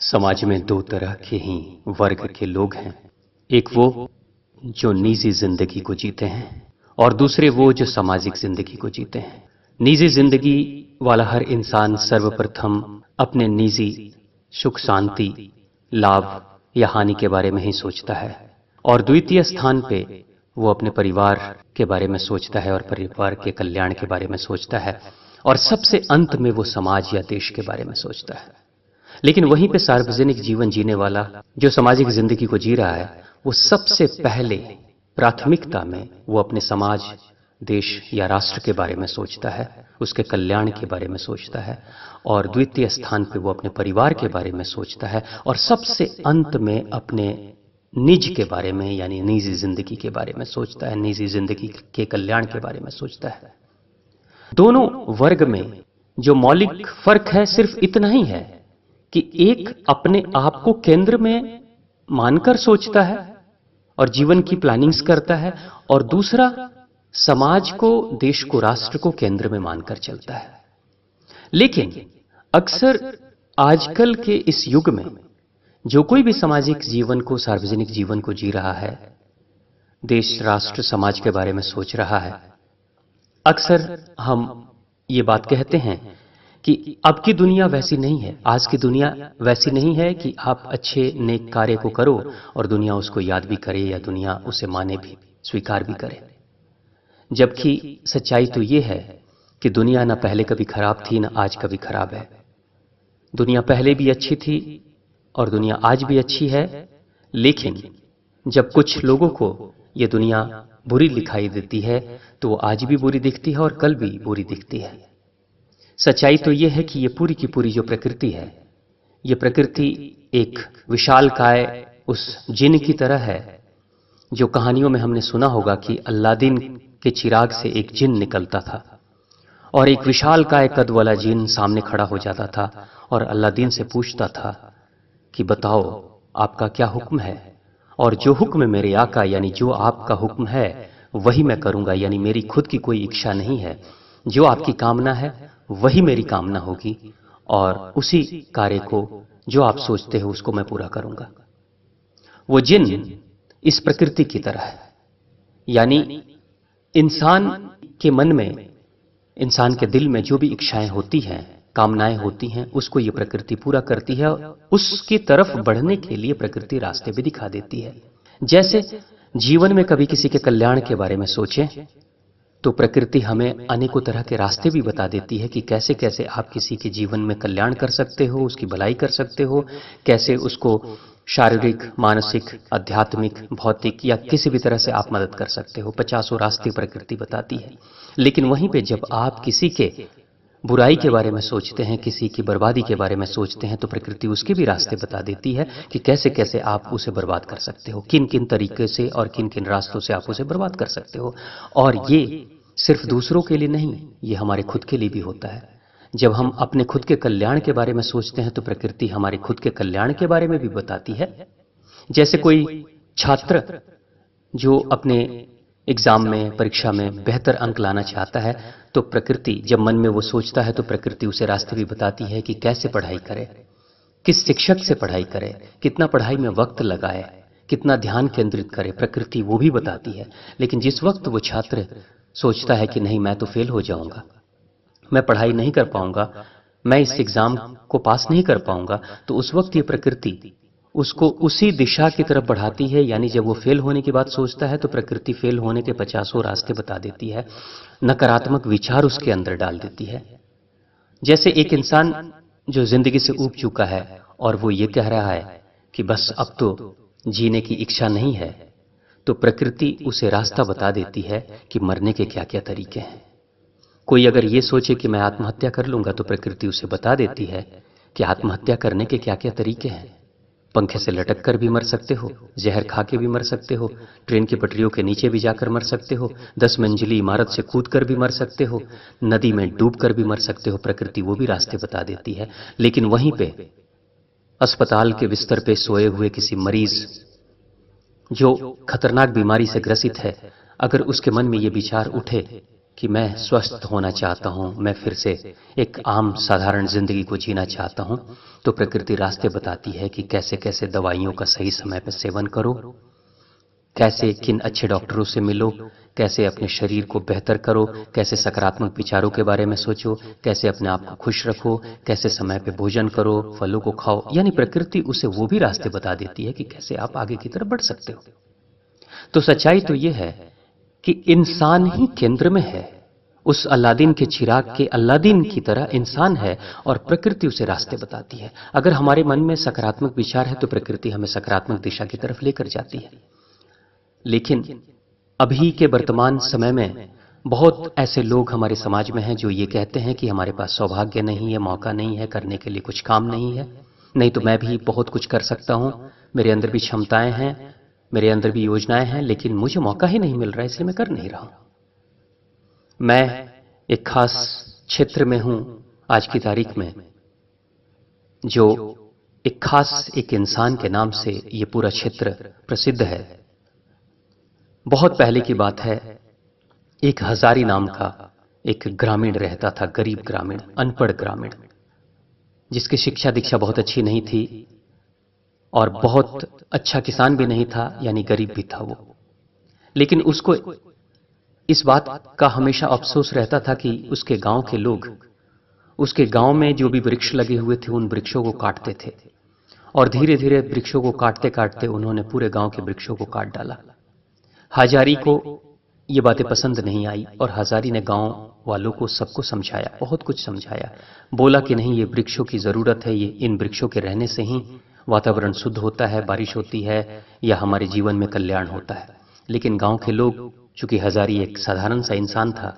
समाज में दो तरह के ही वर्ग के लोग हैं। एक वो जो निजी जिंदगी को जीते हैं और दूसरे वो जो सामाजिक जिंदगी को जीते हैं। निजी जिंदगी वाला हर इंसान सर्वप्रथम अपने निजी सुख शांति, लाभ या हानि के बारे में ही सोचता है और द्वितीय स्थान पे वो अपने परिवार के बारे में सोचता है और परिवार के कल्याण के बारे में सोचता है और सबसे अंत में वो समाज या देश के बारे में सोचता है। लेकिन वहीं पे सार्वजनिक जीवन जीने वाला जो सामाजिक जिंदगी को जी रहा है, वो सबसे पहले प्राथमिकता में वो अपने समाज, देश या राष्ट्र के बारे में सोचता है, उसके कल्याण के बारे में सोचता है और द्वितीय स्थान पे वो अपने परिवार के बारे में सोचता है और सबसे अंत में अपने निज के बारे में यानी निजी जिंदगी के बारे में सोचता है, निजी जिंदगी के कल्याण के बारे में सोचता है। दोनों वर्ग में जो मौलिक फर्क है सिर्फ इतना ही है कि एक अपने आप को केंद्र में मानकर सोचता है और जीवन की प्लानिंग्स करता है और दूसरा समाज को, देश को, राष्ट्र को केंद्र में मानकर चलता है। लेकिन अक्सर आजकल के इस युग में जो कोई भी सामाजिक जीवन को, सार्वजनिक जीवन को जी रहा है, देश, राष्ट्र, समाज के बारे में सोच रहा है, अक्सर हम ये बात कहते हैं कि अब की दुनिया वैसी नहीं है। आज की दुनिया वैसी नहीं है कि आप अच्छे नेक कार्य को करो और दुनिया उसको याद भी करे या दुनिया उसे माने भी, स्वीकार भी करे। जबकि सच्चाई तो ये है कि दुनिया ना पहले कभी खराब थी ना आज कभी खराब है। दुनिया पहले भी अच्छी थी और दुनिया आज भी अच्छी है, लेकिन जब कुछ लोगों को ये दुनिया बुरी दिखाई देती है तो वो आज भी बुरी दिखती है और कल भी बुरी दिखती है। सच्चाई तो ये है कि ये पूरी की पूरी जो प्रकृति है, ये प्रकृति एक विशालकाय उस जिन की तरह है जो कहानियों में हमने सुना होगा कि अल्लादीन के चिराग से एक जिन निकलता था और एक विशालकाय कद वाला जिन सामने खड़ा हो जाता था और अल्लादीन से पूछता था कि बताओ आपका क्या हुक्म है, और जो हुक्म मेरे आका यानी जो आपका हुक्म है वही मैं करूंगा, यानी मेरी खुद की कोई इच्छा नहीं है, जो आपकी कामना है वही मेरी कामना होगी और उसी कार्य को जो आप सोचते हो उसको मैं पूरा करूंगा। वो जिन इस प्रकृति की तरह है, यानी इंसान के मन में, इंसान के दिल में जो भी इच्छाएं होती हैं, कामनाएं होती हैं, उसको ये प्रकृति पूरा करती है। उसकी तरफ बढ़ने के लिए प्रकृति रास्ते भी दिखा देती है। जैसे जीवन में कभी किसी के कल्याण के बारे में सोचें तो प्रकृति हमें अनेकों तरह के रास्ते भी बता देती है कि कैसे कैसे आप किसी के जीवन में कल्याण कर सकते हो, उसकी भलाई कर सकते हो, कैसे उसको शारीरिक, मानसिक, आध्यात्मिक, भौतिक या किसी भी तरह से आप मदद कर सकते हो। 50 रास्ते प्रकृति बताती है। लेकिन वहीं पे जब आप किसी के बुराई के बारे में सोचते हैं, किसी की बर्बादी के बारे में सोचते हैं तो प्रकृति उसके भी रास्ते बता देती है कि कैसे कैसे आप उसे बर्बाद कर सकते हो, किन किन तरीके से और किन किन रास्तों से आप उसे बर्बाद कर सकते हो। और ये सिर्फ दूसरों के लिए नहीं, ये हमारे खुद के लिए भी होता है। जब हम अपने खुद के कल्याण के बारे में सोचते हैं तो प्रकृति हमारे खुद के कल्याण के बारे में भी बताती है। जैसे कोई छात्र जो अपने एग्जाम में, परीक्षा में बेहतर अंक लाना चाहता है तो प्रकृति जब मन में वो सोचता है तो प्रकृति उसे रास्ते भी बताती है कि कैसे पढ़ाई करे, किस शिक्षक से पढ़ाई करे, कितना पढ़ाई में वक्त लगाए, कितना ध्यान केंद्रित करे, प्रकृति वो भी बताती है। लेकिन जिस वक्त वो छात्र सोचता है कि नहीं मैं तो फेल हो जाऊंगा, मैं पढ़ाई नहीं कर पाऊंगा, मैं इस एग्जाम को पास नहीं कर पाऊंगा, तो उस वक्त ये प्रकृति उसको उसी दिशा की तरफ बढ़ाती है। यानी जब वो फेल होने की बात सोचता है तो प्रकृति फेल होने के 50 रास्ते बता देती है, नकारात्मक विचार उसके अंदर डाल देती है। जैसे एक इंसान जो जिंदगी से ऊब चुका है और वो ये कह रहा है कि बस अब तो जीने की इच्छा नहीं है, तो प्रकृति उसे रास्ता बता देती है कि मरने के क्या क्या तरीके हैं। कोई अगर ये सोचे कि मैं आत्महत्या कर लूंगा तो प्रकृति उसे बता देती है कि आत्महत्या करने के क्या क्या तरीके हैं। पंखे से लटक कर भी मर सकते हो, जहर खा के भी मर सकते हो, ट्रेन की पटरियों के नीचे भी जाकर मर सकते हो, 10 मंजिली इमारत से कूद कर भी मर सकते हो, नदी में डूब कर भी मर सकते हो। प्रकृति वो भी रास्ते बता देती है। लेकिन वहीं पे अस्पताल के बिस्तर पे सोए हुए किसी मरीज जो खतरनाक बीमारी से ग्रसित है, अगर उसके मन में ये विचार उठे कि मैं स्वस्थ होना चाहता हूं, मैं फिर से एक आम साधारण जिंदगी को जीना चाहता हूं, तो प्रकृति रास्ते बताती है कि कैसे कैसे दवाइयों का सही समय पर सेवन करो, कैसे किन अच्छे डॉक्टरों से मिलो, कैसे अपने शरीर को बेहतर करो, कैसे सकारात्मक विचारों के बारे में सोचो, कैसे अपने आप को खुश रखो, कैसे समय पे भोजन करो, फलों को खाओ। यानी प्रकृति उसे वो भी रास्ते बता देती है कि कैसे आप आगे की तरफ बढ़ सकते हो। तो सच्चाई तो ये है कि इंसान ही केंद्र में है। उस अलादीन के चिराग के अलादीन की तरह इंसान है और प्रकृति उसे रास्ते बताती है। अगर हमारे मन में सकारात्मक विचार है तो प्रकृति हमें सकारात्मक दिशा की तरफ लेकर जाती है। लेकिन अभी के वर्तमान समय में बहुत ऐसे लोग हमारे समाज में हैं जो ये कहते हैं कि हमारे पास सौभाग्य नहीं है, मौका नहीं है, करने के लिए कुछ काम नहीं है, नहीं तो मैं भी बहुत कुछ कर सकता हूं, मेरे अंदर भी क्षमताएं हैं, मेरे अंदर भी योजनाएं हैं, लेकिन मुझे मौका ही नहीं मिल रहा है, इसलिए मैं कर नहीं रहा हूं। मैं एक खास क्षेत्र में हूं आज की तारीख में, जो एक खास एक इंसान के नाम से ये पूरा क्षेत्र प्रसिद्ध है। बहुत पहले की बात है, एक हजारी नाम का एक ग्रामीण रहता था, गरीब ग्रामीण, अनपढ़ ग्रामीण, जिसकी शिक्षा दीक्षा बहुत अच्छी नहीं थी और बहुत अच्छा किसान भी नहीं था, यानी गरीब भी था वो। लेकिन उसको इस बात का हमेशा अफसोस रहता था कि उसके गांव के लोग उसके गांव में जो भी वृक्ष लगे हुए थे उन वृक्षों को काटते थे, और धीरे धीरे वृक्षों को काटते काटते उन्होंने पूरे गांव के वृक्षों को काट डाला। हजारी को ये बातें पसंद नहीं आई और हजारी ने गांव वालों को सबको समझाया, बहुत कुछ समझाया, बोला कि नहीं, ये वृक्षों की जरूरत है, ये इन वृक्षों के रहने से ही वातावरण शुद्ध होता है, बारिश होती है या हमारे जीवन में कल्याण होता है। लेकिन गांव के लोग, चूंकि हजारी एक साधारण सा इंसान था,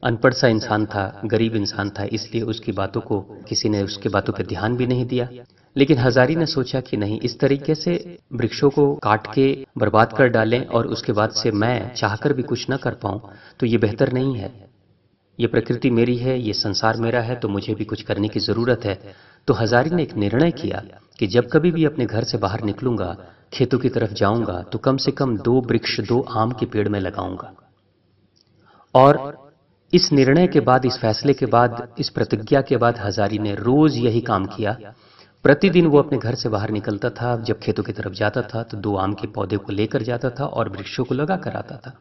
अनपढ़ सा इंसान था, गरीब इंसान था, इसलिए उसकी बातों को किसी ने उसकी बातों पर ध्यान भी नहीं दिया। लेकिन हजारी ने सोचा कि नहीं, इस तरीके से वृक्षों को काट के बर्बाद कर डालें और उसके बाद से मैं चाहकर भी कुछ न कर पाऊं तो ये बेहतर नहीं है। ये प्रकृति मेरी है, ये संसार मेरा है, तो मुझे भी कुछ करने की जरूरत है। तो हजारी ने एक निर्णय किया कि जब कभी भी अपने घर से बाहर निकलूंगा, खेतों की तरफ जाऊंगा, तो कम से कम 2 वृक्ष, 2 आम के पेड़ में लगाऊंगा। और इस निर्णय के बाद, इस फैसले के बाद, इस प्रतिज्ञा के बाद हजारी ने रोज यही काम किया। प्रतिदिन वो अपने घर से बाहर निकलता था, जब खेतों की तरफ जाता था तो 2 आम के पौधे को लेकर जाता था और वृक्षों को लगा कर आता था।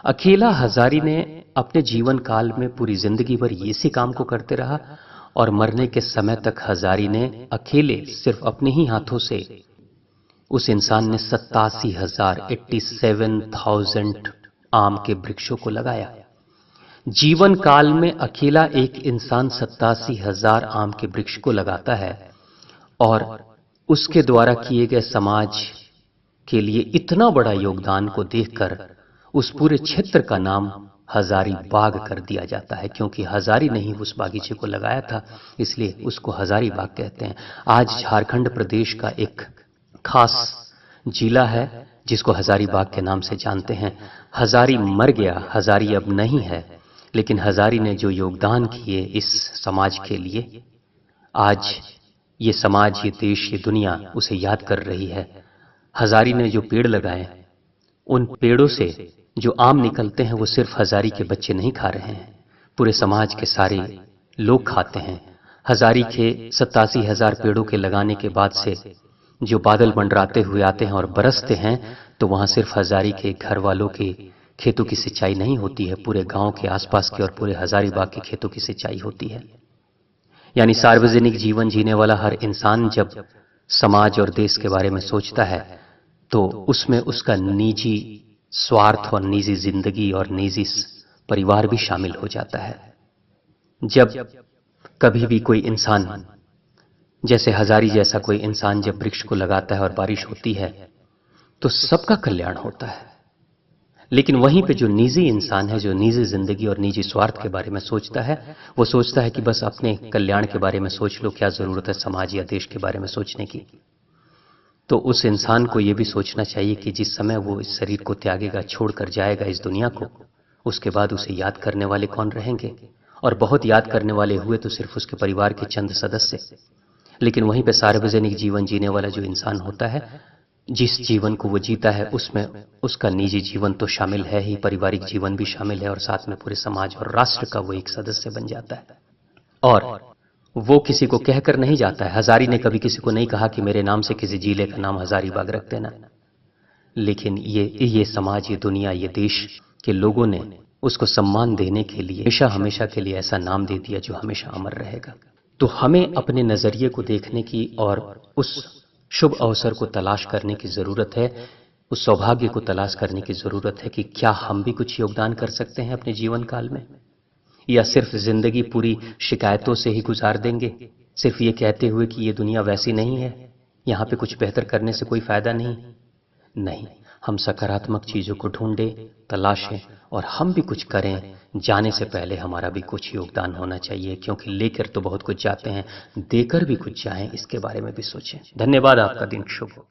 अकेला हजारी ने अपने जीवन काल में पूरी जिंदगी भर इसी काम को करते रहा और मरने के समय तक हजारी ने अकेले सिर्फ अपने ही हाथों से, उस इंसान ने 87,000 आम के वृक्षों को लगाया। जीवन काल में अकेला एक इंसान 87,000 आम के वृक्ष को लगाता है और उसके द्वारा किए गए समाज के लिए इतना बड़ा योगदान को देखकर उस पूरे क्षेत्र का नाम हजारी बाग कर दिया जाता है, क्योंकि हजारी ने ही उस बागीचे को लगाया था, इसलिए उसको हजारी बाग कहते हैं। आज झारखंड प्रदेश का एक खास जिला है जिसको हजारी बाग के नाम से जानते हैं। हजारी मर गया, हजारी अब नहीं है, लेकिन हजारी ने जो योगदान किए इस समाज के लिए, आज ये समाज, ये देश, ये दुनिया उसे याद कर रही है। हजारी ने जो पेड़ लगाए, उन पेड़ों से जो आम निकलते हैं वो सिर्फ हजारी के बच्चे नहीं खा रहे हैं, पूरे समाज के सारे लोग खाते हैं। हजारी के 87,000 पेड़ों के लगाने के बाद से जो बादल मंडराते हुए आते हैं और बरसते हैं, तो वहां सिर्फ हजारी के घर वालों के खेतों की सिंचाई नहीं होती है, पूरे गांव के आसपास के और पूरे हजारीबाग के खेतों की सिंचाई होती है। यानी सार्वजनिक जीवन जीने वाला हर इंसान जब समाज और देश के बारे में सोचता है तो उसमें उसका निजी स्वार्थ और निजी जिंदगी और निजी परिवार भी शामिल हो जाता है। जब कभी भी कोई इंसान, जैसे हजारी जैसा कोई इंसान जब वृक्ष को लगाता है और बारिश होती है तो सबका कल्याण होता है। लेकिन वहीं पे जो निजी इंसान है, जो निजी जिंदगी और निजी स्वार्थ के बारे में सोचता है, वो सोचता है कि बस अपने कल्याण के बारे में सोच लो, क्या जरूरत है समाज या देश के बारे में सोचने की। तो उस इंसान को यह भी सोचना चाहिए कि जिस समय वो इस शरीर को त्यागेगा, छोड़कर जाएगा इस दुनिया को, उसके बाद उसे याद करने वाले कौन रहेंगे, और बहुत याद करने वाले हुए तो सिर्फ उसके परिवार के चंद सदस्य। लेकिन वहीं पे सार्वजनिक जीवन जीने वाला जो इंसान होता है, जिस जीवन को वो जीता है उसमें उसका निजी जीवन तो शामिल है ही, पारिवारिक जीवन भी शामिल है और साथ में पूरे समाज और राष्ट्र का वो एक सदस्य बन जाता है। और वो किसी को कहकर नहीं जाता है। हजारी ने कभी किसी को नहीं कहा कि मेरे नाम से किसी जिले का नाम हजारीबाग रख देना, लेकिन ये समाज, ये दुनिया, ये देश के लोगों ने उसको सम्मान देने के लिए हमेशा हमेशा के लिए ऐसा नाम दे दिया जो हमेशा अमर रहेगा। तो हमें अपने नजरिए को देखने की और उस शुभ अवसर को तलाश करने की जरूरत है, उस सौभाग्य को तलाश करने की जरूरत है कि क्या हम भी कुछ योगदान कर सकते हैं अपने जीवन काल में, या सिर्फ जिंदगी पूरी शिकायतों से ही गुजार देंगे, सिर्फ ये कहते हुए कि ये दुनिया वैसी नहीं है, यहां पे कुछ बेहतर करने से कोई फायदा नहीं। नहीं, हम सकारात्मक चीजों को ढूंढें, तलाशें और हम भी कुछ करें। जाने से पहले हमारा भी कुछ योगदान होना चाहिए, क्योंकि लेकर तो बहुत कुछ जाते हैं, देकर भी कुछ जाएं, इसके बारे में भी सोचें। धन्यवाद, आपका दिन शुभ हो।